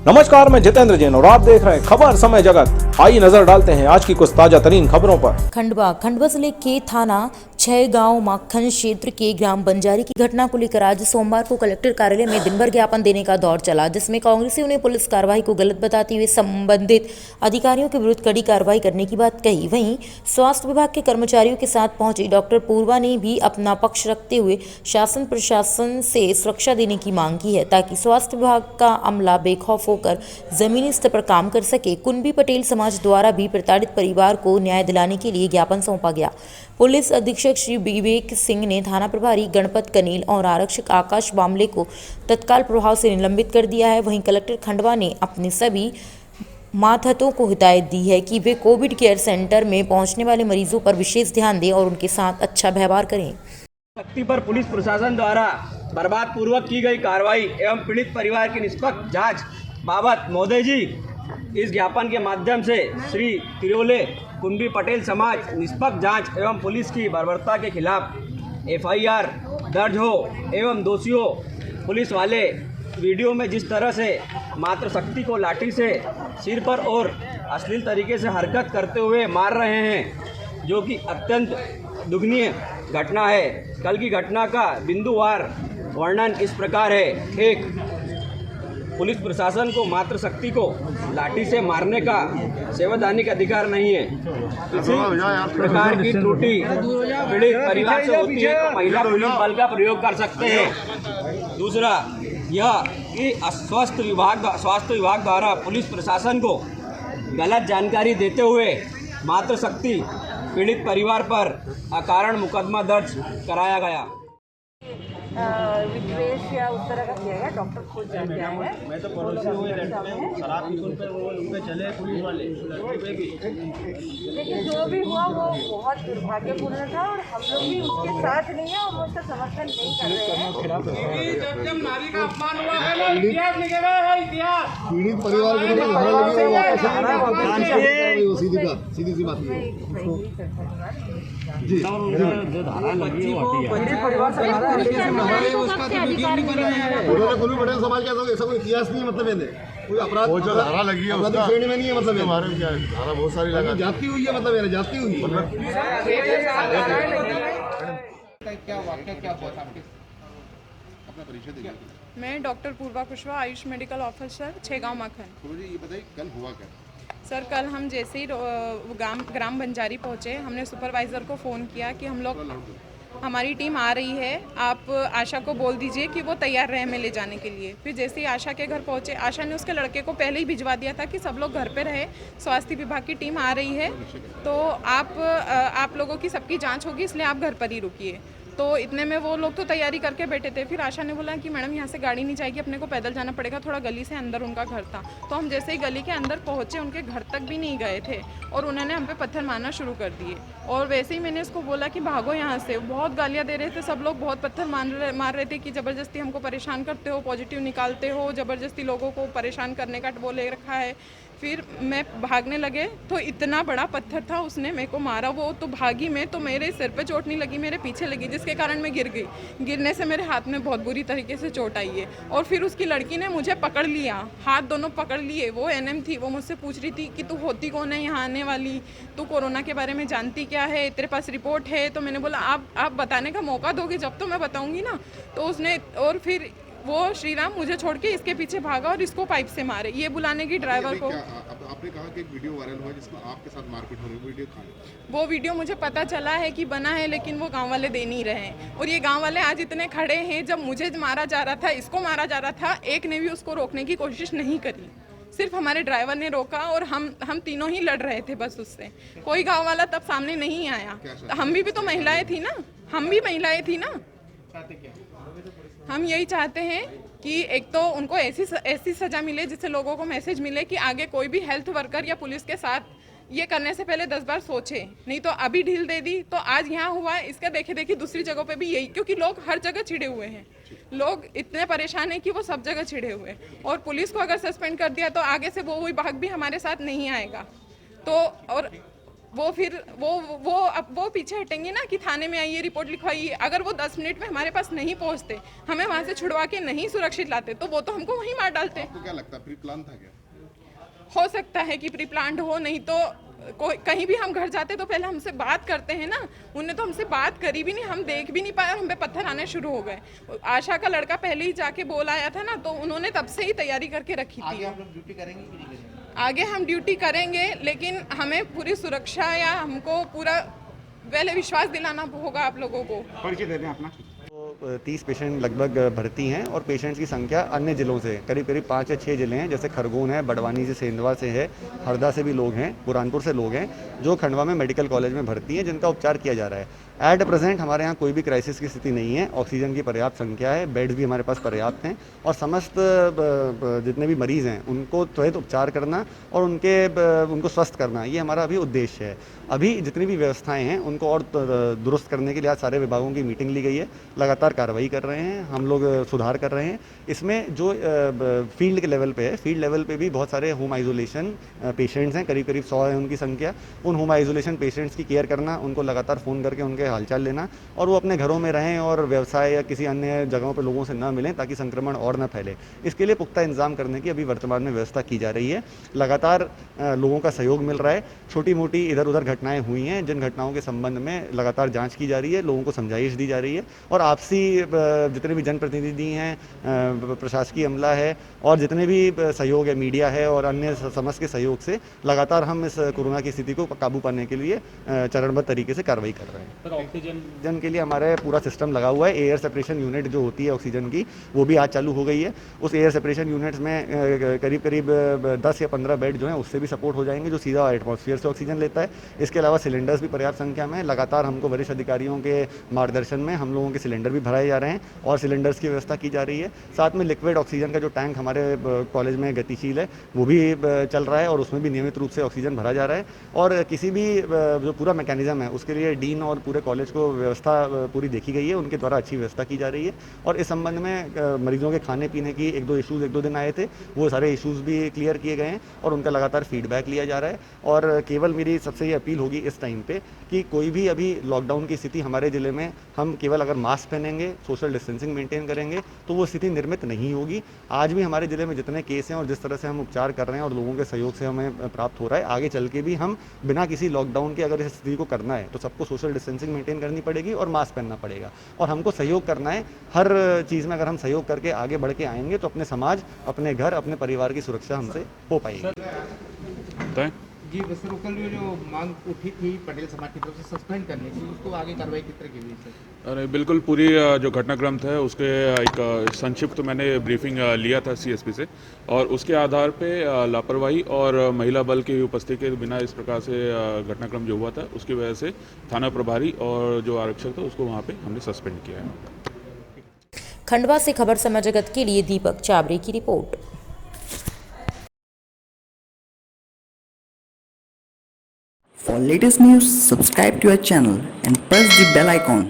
नमस्कार, मैं जितेंद्र जैन और आप देख रहे हैं खबर समय जगत। आइए नजर डालते हैं आज की कुछ ताजा तरीन खबरों पर। खंडवा जिले के थाना 6 गांव माखन क्षेत्र के ग्राम बंजारी की घटना को लेकर आज सोमवार को कलेक्टर कार्यालय में दिन भर ज्ञापन देने का दौर चला, जिसमें कांग्रेसियों ने पुलिस कार्रवाई को गलत बताते हुए संबंधित अधिकारियों के विरुद्ध कड़ी कार्रवाई करने की बात कही। वहीं स्वास्थ्य विभाग के कर्मचारियों के साथ पहुंची डॉक्टर पूर्वा ने भी अपना पक्ष रखते हुए शासन प्रशासन से सुरक्षा देने की मांग की है, ताकि स्वास्थ्य विभाग का अमला बेखौफ होकर जमीनी स्तर पर काम कर सके। कुंभी पटेल समाज द्वारा भी प्रताड़ित परिवार को न्याय दिलाने के लिए ज्ञापन सौंपा गया। पुलिस अधीक्षक श्री विवेक सिंह ने थाना प्रभारी गणपत कनील और आरक्षक आकाश बामले को तत्काल प्रभाव से निलंबित कर दिया है। वहीं कलेक्टर खंडवा ने अपने सभी मातहतों को हिदायत दी है कि वे कोविड केयर सेंटर में पहुंचने वाले मरीजों पर विशेष ध्यान दें और उनके साथ अच्छा व्यवहार करें। शक्ति पर पुलिस प्रशासन द्वारा बर्बाद पूर्वक की गई कार्रवाई एवं पीड़ित परिवार की निष्पक्ष जांच बाबत महोदय जी, इस ज्ञापन के माध्यम से श्री तिरोले कुंभी पटेल समाज निष्पक्ष जांच एवं पुलिस की बर्बरता के खिलाफ FIR दर्ज हो एवं दोषियों पुलिस वाले वीडियो में जिस तरह से मात्र शक्ति को लाठी से सिर पर और अश्लील तरीके से हरकत करते हुए मार रहे हैं, जो कि अत्यंत दुखनीय घटना है। कल की घटना का बिंदुवार वर्णन इस प्रकार है। एक, पुलिस प्रशासन को मात्र शक्ति को लाठी से मारने का संवैधानिक अधिकार नहीं है। किसी प्रकार की त्रुटि पीड़ित परिवार से होती है तो महिला पुलिस बल का प्रयोग कर सकते हैं। दूसरा, यह कि स्वास्थ्य विभाग द्वारा पुलिस प्रशासन को गलत जानकारी देते हुए मात्र शक्ति पीड़ित परिवार पर अकारण मुकदमा दर्ज कराया गया। विद्वेष या उस तरह का किया गया। डॉक्टर खुद जाके आए हैं। मैं तो पड़ोसी हूँ, शराब पी उन पे चले पुलिस वाले, लेकिन जो भी हुआ वो बहुत दुर्भाग्यपूर्ण था और हम लोग भी उसके साथ नहीं है और वो उसका समर्थन नहीं कर रहे हैं। जब नारी का अपमान हुआ है ना, इतिहास लिखे हुए है, इतिहास पीड़ित परिवार को सीधी सी बात जी। कुंभी पटेल समाज का ऐसा कोई इतिहास नहीं है, मतलब कोई अपराध वो जो धारा लगी है उसका श्रेणी में नहीं है, मतलब हमारे क्या धारा बहुत सारी लगा जाती हुई है, मतलब जाती हुई क्या वाक्य क्या हुआ था आपके? अपना परिचय दीजिए। मैं डॉक्टर पूर्वा कुशवाहा, आयुष मेडिकल ऑफिसर, 6 गांव माखन। ये बताइए कल हुआ क्या? सर, कल हम जैसे ही ग्राम बंजारी पहुंचे, हमने सुपरवाइज़र को फ़ोन किया कि हम लोग हमारी टीम आ रही है, आप आशा को बोल दीजिए कि वो तैयार रहे हमें ले जाने के लिए। फिर जैसे ही आशा के घर पहुंचे, आशा ने उसके लड़के को पहले ही भिजवा दिया था कि सब लोग घर पे रहे, स्वास्थ्य विभाग की टीम आ रही है, तो आप लोगों की सबकी जांच होगी, इसलिए आप घर पर ही रुकिए। तो इतने में वो लोग तो तैयारी करके बैठे थे। फिर आशा ने बोला कि मैडम यहाँ से गाड़ी नहीं जाएगी, अपने को पैदल जाना पड़ेगा, थोड़ा गली से अंदर उनका घर था। तो हम जैसे ही गली के अंदर पहुँचे, उनके घर तक भी नहीं गए थे और उन्होंने हम पे पत्थर मारना शुरू कर दिए। और वैसे ही मैंने उसको बोला कि भागो यहाँ से। बहुत गालियाँ दे रहे थे सब लोग, बहुत पत्थर मार रहे थे कि ज़बरदस्ती हमको परेशान करते हो, पॉजिटिव निकालते हो, ज़बरदस्ती लोगों को परेशान करने का वो ले रखा है। फिर मैं भागने लगे तो इतना बड़ा पत्थर था, उसने मेरे को मारा। वो तो भागी मैं, तो मेरे सिर पे चोट नहीं लगी, मेरे पीछे लगी, जिसके कारण मैं गिर गई। गिरने से मेरे हाथ में बहुत बुरी तरीके से चोट आई है। और फिर उसकी लड़की ने मुझे पकड़ लिया, हाथ दोनों पकड़ लिए। वो NM थी, वो मुझसे पूछ रही थी कि तू होती कौन है यहाँ आने वाली, तू कोरोना के बारे में जानती क्या है, तेरे पास रिपोर्ट है? तो मैंने बोला आप बताने का मौका दोगे जब तो मैं बताऊँगी ना। तो उसने, और फिर वो श्रीराम मुझे छोड़ के इसके पीछे भागा और इसको पाइप से मारे। ये बुलाने की ड्राइवर को। आपने कहा कि एक वीडियो वायरल हुआ जिसमें आपके साथ मारपीट हो रही है, वीडियो कहाँ है? वो वीडियो मुझे पता चला है कि बना है, लेकिन वो गांव वाले दे नहीं रहे हैं। और ये गांव वाले आज इतने खड़े हैं, जब मुझे मारा जा रहा था, इसको मारा जा रहा था, एक ने भी उसको रोकने की कोशिश नहीं करी। सिर्फ हमारे ड्राइवर ने रोका और हम तीनों ही लड़ रहे थे बस उससे। कोई गाँव वाला तब सामने नहीं आया। तो हम भी तो महिलाएं थी ना, हम भी महिलाएं थी ना। हम यही चाहते हैं कि एक तो उनको ऐसी सज़ा मिले जिससे लोगों को मैसेज मिले कि आगे कोई भी हेल्थ वर्कर या पुलिस के साथ ये करने से पहले 10 बार सोचे। नहीं तो अभी ढील दे दी तो आज यहाँ हुआ, इसका देखे दूसरी जगहों पे भी यही, क्योंकि लोग हर जगह छिड़े हुए हैं। लोग इतने परेशान हैं कि वो सब जगह छिड़े हुए हैं। और पुलिस को अगर सस्पेंड कर दिया तो आगे से वो विभाग भी हमारे साथ नहीं आएगा। तो और वो पीछे हटेंगे ना कि थाने में आइए, रिपोर्ट लिखवाइए। अगर वो 10 मिनट में हमारे पास नहीं पहुंचते, हमें वहां से छुड़वा के नहीं सुरक्षित लाते, तो वो तो हमको वहीं मार डालते। आपको क्या लगता है प्री प्लान था क्या? हो सकता है कि प्री प्लान्ड हो, नहीं तो कहीं भी हम घर जाते तो पहले हमसे बात करते हैं ना। उनने तो हमसे बात करी भी नहीं, हम देख भी नहीं पाए और हम पे पत्थर आने शुरू हो गए। आशा का लड़का पहले ही जाके बोल आया था ना, तो उन्होंने तब से ही तैयारी करके रखी थी। आगे आप लोग ड्यूटी करेंगे कि नहीं करेंगे? आगे हम ड्यूटी करेंगे, लेकिन हमें पूरी सुरक्षा या हमको पूरा पहले विश्वास दिलाना होगा आप लोगों को। परिचय दे दें अपना। 30 पेशेंट लगभग भर्ती हैं और पेशेंट्स की संख्या अन्य ज़िलों से करीब 5 या 6 ज़िले हैं, जैसे खरगोन है, बड़वानी से, सेंधवा से है, हरदा से भी लोग हैं, बुरहानपुर से लोग हैं जो खंडवा में मेडिकल कॉलेज में भर्ती हैं, जिनका उपचार किया जा रहा है। एट प्रेजेंट हमारे यहाँ कोई भी क्राइसिस की स्थिति नहीं है, ऑक्सीजन की पर्याप्त संख्या है, बेड्स भी हमारे पास पर्याप्त हैं और समस्त जितने भी मरीज़ हैं उनको त्वरित उपचार करना और उनको स्वस्थ करना, ये हमारा अभी उद्देश्य है। अभी जितनी भी व्यवस्थाएं हैं उनको और दुरुस्त करने के लिए आज सारे विभागों की मीटिंग ली गई है, लगातार कार्रवाई कर रहे हैं, हम लोग सुधार कर रहे हैं। इसमें जो फील्ड के लेवल पे है, फील्ड लेवल पे भी बहुत सारे होम आइसोलेशन पेशेंट्स हैं, करीब 100 है उनकी संख्या। उन होम आइसोलेशन पेशेंट्स की केयर करना, उनको लगातार फ़ोन करके उनके हालचाल लेना और वो अपने घरों में रहें और व्यवसाय या किसी अन्य जगहों पर लोगों से न मिलें ताकि संक्रमण और न फैले। इसके लिए पुख्ता इंतजाम करने की अभी वर्तमान में व्यवस्था की जा रही है। लगातार लोगों का सहयोग मिल रहा है। छोटी मोटी इधर उधर घटनाएं हुई हैं, जिन घटनाओं के संबंध में लगातार जांच की जा रही है, लोगों को समझाइश दी जा रही है और आपसी जितने भी जनप्रतिनिधि हैं, प्रशासकीय अमला है और जितने भी सहयोग है, मीडिया है और अन्य समस्त के सहयोग से लगातार हम इस कोरोना की स्थिति को काबू पाने के लिए चरणबद्ध तरीके से कार्रवाई कर रहे हैं। ऑक्सीजन के लिए हमारे पूरा सिस्टम लगा हुआ है। एयर सेपरेशन यूनिट जो होती है ऑक्सीजन की, वो भी आज चालू हो गई है। उस एयर सेपरेशन यूनिट्स में करीब 10 या 15 बेड जो हैं उससे भी सपोर्ट हो जाएंगे, जो सीधा एटमॉस्फेयर से ऑक्सीजन लेता है। इसके अलावा सिलेंडर्स भी पर्याप्त संख्या में, लगातार हमको वरिष्ठ अधिकारियों के मार्गदर्शन में हम लोगों के सिलेंडर भी भराए जा रहे हैं और सिलेंडर्स की व्यवस्था की जा रही है। साथ में लिक्विड ऑक्सीजन का जो टैंक हमारे कॉलेज में गतिशील है वो भी चल रहा है और उसमें भी नियमित रूप से ऑक्सीजन भरा जा रहा है। और किसी भी जो पूरा मैकेनिज्म है उसके लिए डीन और पूरे कॉलेज को व्यवस्था पूरी देखी गई है, उनके द्वारा अच्छी व्यवस्था की जा रही है। और इस संबंध में मरीजों के खाने पीने की एक दो दिन आए थे, वो सारे इश्यूज़ भी क्लियर किए गए हैं और उनका लगातार फीडबैक लिया जा रहा है। और केवल मेरी सबसे ये अपील होगी इस टाइम पे कि कोई भी अभी लॉकडाउन की स्थिति हमारे ज़िले में, हम केवल अगर मास्क पहनेंगे, सोशल डिस्टेंसिंग मेंटेन करेंगे तो वो स्थिति निर्मित नहीं होगी। आज भी हमारे ज़िले में जितने केस हैं और जिस तरह से हम उपचार कर रहे हैं और लोगों के सहयोग से हमें प्राप्त हो रहा है, आगे चल के भी हम बिना किसी लॉकडाउन के अगर इस स्थिति को करना है तो सबको सोशल डिस्टेंसिंग मेंटेन करनी पड़ेगी और मास्क पहनना पड़ेगा और हमको सहयोग करना है। हर चीज़ में अगर हम सहयोग करके आगे बढ़ के आएंगे तो अपने समाज, अपने घर, अपने परिवार की सुरक्षा हमसे हो पाएगी। जी सर, कल जो मांग उठी थी पटेल समाज की तरफ से सस्पेंड करने की, उसको आगे कार्रवाई किस तरह की हुई सर? अरे बिल्कुल, पूरी जो घटनाक्रम था उसके एक संक्षिप्त मैंने ब्रीफिंग लिया था सीएसपी से और उसके आधार पे लापरवाही और महिला बल की उपस्थिति के बिना इस प्रकार से घटनाक्रम जो हुआ था उसकी वजह से थाना प्रभारी और जो आरक्षक था उसको वहाँ पे हमने सस्पेंड किया है। खंडवा से खबर समय जगत के लिए दीपक चाबरे की report. For latest news, subscribe to our channel and press the bell icon.